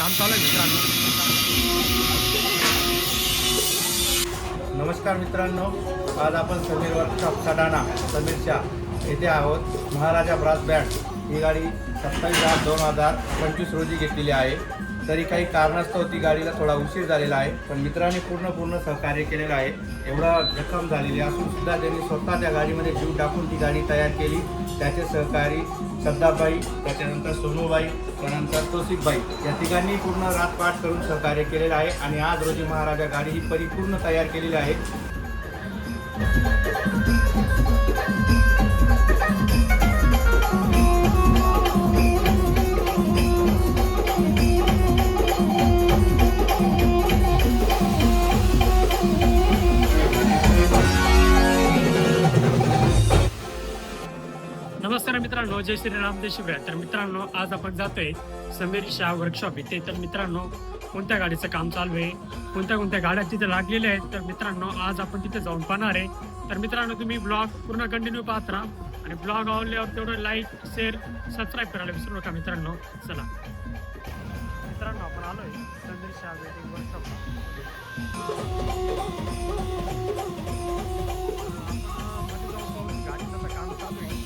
काम चालू आहे मित्रांनो. नमस्कार मित्रांनो, आज आपण समीर वर्कशॉप सडाणा समीरच्या येथे आहोत. महाराजा ब्रास बँड ही गाडी 27/8/2025 रोजी घेतलेली आहे. तरी काही कारणास्तव ती गाडीला थोडा उशीर झालेला आहे, पण मित्रांनी पूर्ण सहकार्य केलेलं आहे. एवढा जखम झालेली असून सुद्धा त्यांनी स्वतः त्या गाडीमध्ये जीव टाकून ती गाडी तयार केली. त्याचे सहकारी श्रद्धाबाई, त्याच्यानंतर सोनूबाई, त्यानंतर तोसिफबाई या तिघांनी पूर्ण रातपाट करून सहकार्य केलेलं आहे. आणि आज रोजी महाराजा गाडी ही परिपूर्ण तयार केलेली आहे. नमस्कार मित्रांनो, जय श्रीराम, जय शिवराय. तर मित्रांनो, आज आपण जातोय समीर शाह वर्कशॉप इथे. तर मित्रांनो, कोणत्या गाडीचं काम चालू आहे, कोणत्या गाड्या तिथे लागलेल्या आहेत, तर मित्रांनो आज आपण तिथे जाऊन पाहणार आहे. तर मित्रांनो, तुम्ही ब्लॉग पूर्ण कंटिन्यू पाहत राहा आणि ब्लॉग आवडल्यावर तेवढं लाईक, शेअर, सबस्क्राईब करायला विसरू नका मित्रांनो. चला मित्रांनो, आपण आलोय समीर शाह वेडिंग वर्कशॉप. गाडीचं काम चालू आहे.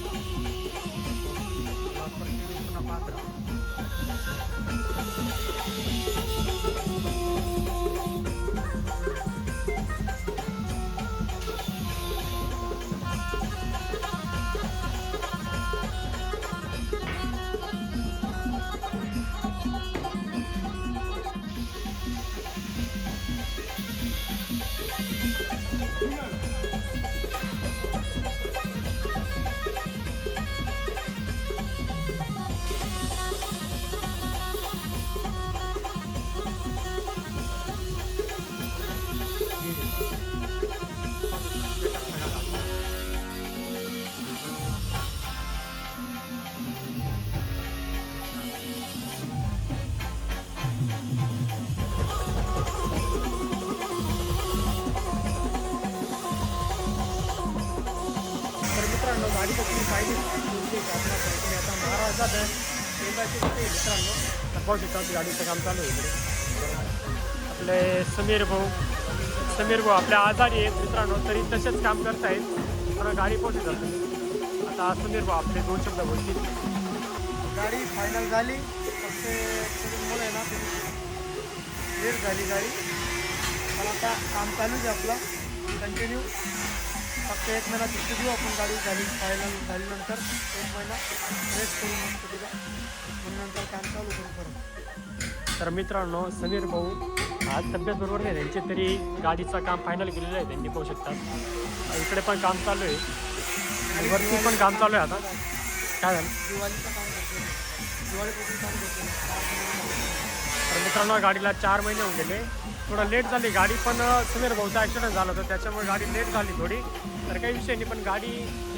मित्रांनो, गाडी कशी पाहिजे आता महाराजात मित्रांनो पाहू शकता गाडीचं काम चालू आहे इकडे. आपले समीर भाऊ आपल्या आजारी आहेत मित्रांनो, तरी तसेच काम करतायत. पण गाडी पाहू शकता. आता समीर भाऊ आपले 2 शब्द बोलतील. गाडी फायनल झाली, फक्त मुळे ना लेट झाली गाडी. पण आता काम चालू आहे आपलं कंटिन्यू. फक्त 1 महिना तिथे देऊ आपण. गाडी झाली फायनल झाल्यानंतर 1 महिना रेस्ट करू मस्त तिला, मग नंतर काम चालू करू परत. तर मित्रांनो, समीर भाऊ आज तब्येत बरोबर नाही त्यांची, तरी गाडीचं काम फायनल केलेलं आहे त्यांनी. पाहू शकतात इकडे पण काम चालू आहे आणि वरती पण काम चालू आहे. आता काय झालं, दिवाळीचं काम करतो, दिवाळीपासून काम करतो. तर मित्रांनो, गाडीला 4 महिने होऊन गेले. थोडं लेट झाली गाडी, पण समीर भाऊचा ॲक्सिडेंट झाला होता त्याच्यामुळे गाडी लेट झाली थोडी. तर काही विषय नाही, पण गाडी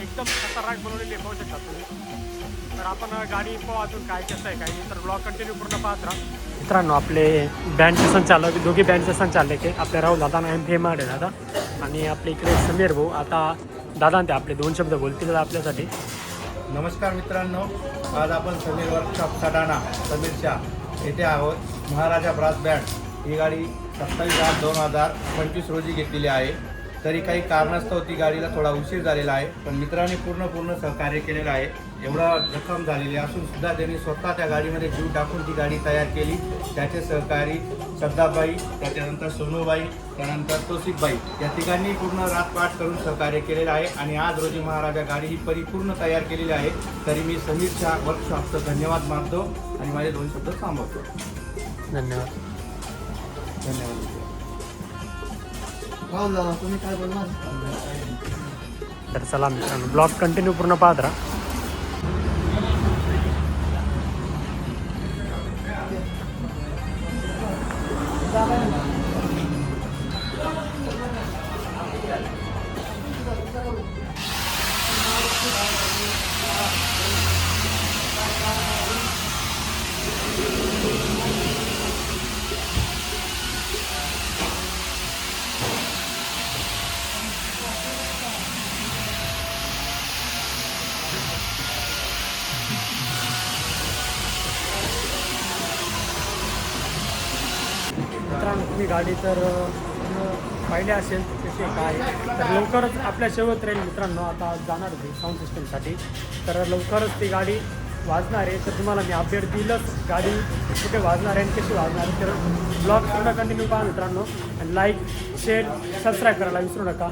एकदम खतरनाक बनवलेली आहे, पाहू शकता तुम्ही. तर आपण गाडी पाहू अजून काय कसं आहे काय नाही. तर ब्लॉग कंटिन्यू पूर्ण पाहत राहा मित्रांनो. आपले बँडचे संचालक, दोघे बँडचे संचालक आहे. आपले राहुल दादा MP आहे दादा, आणि आपले इकडे समीर भाऊ. आता दादा ते आपले 2 शब्द बोलतील आपल्यासाठी. नमस्कार मित्रांनो, आज आपण समीर वर्कशॉप सडाणा समीरच्या येथे आहोत. महाराजा ब्रास बँड ही गाडी 27/8/2025 रोजी घेतलेली आहे. तरी काही कारणास्तव ती गाडीला थोडा उशीर झालेला आहे, पण मित्रांनी पूर्ण सहकार्य केलेलं आहे. एवढा जखम झालेली असून सुद्धा त्यांनी स्वतः त्या गाडीमध्ये जीव टाकून ती गाडी तयार केली. त्याचे सहकारी श्रद्धाबाई, त्याच्यानंतर सोनूबाई, त्यानंतर तोसिफबाई या तिघांनी पूर्ण रातपाट करून सहकार्य केलेलं आहे. आणि आज रोजी महाराजा गाडी ही परिपूर्ण तयार केलेली आहे. तरी मी समीरच्या वर्कशॉपचं धन्यवाद मानतो आणि माझे 2 शब्द थांबवतो. धन्यवाद. राहुल दादा, तुम्ही काय बोलणार? तर चला मित्रांनो, ब्लॉग कंटिन्यू पूर्ण पाहत राहा. तुम्ही गाडी तर पाहिली असेल कशी काय. तर लवकरच आपल्या शेवट राहील मित्रांनो. आता जाणार होती साऊंड सिस्टमसाठी, तर लवकरच ती गाडी वाजणार आहे. तर तुम्हाला मी अपडेट दिलंच गाडी कुठे वाजणार आहे आणि कशी वाजणार आहे. तर ब्लॉग पूर्ण कंटिन्यू पहा मित्रांनो. आणि लाईक शेअर सबस्क्राईब करायला विसरू नका.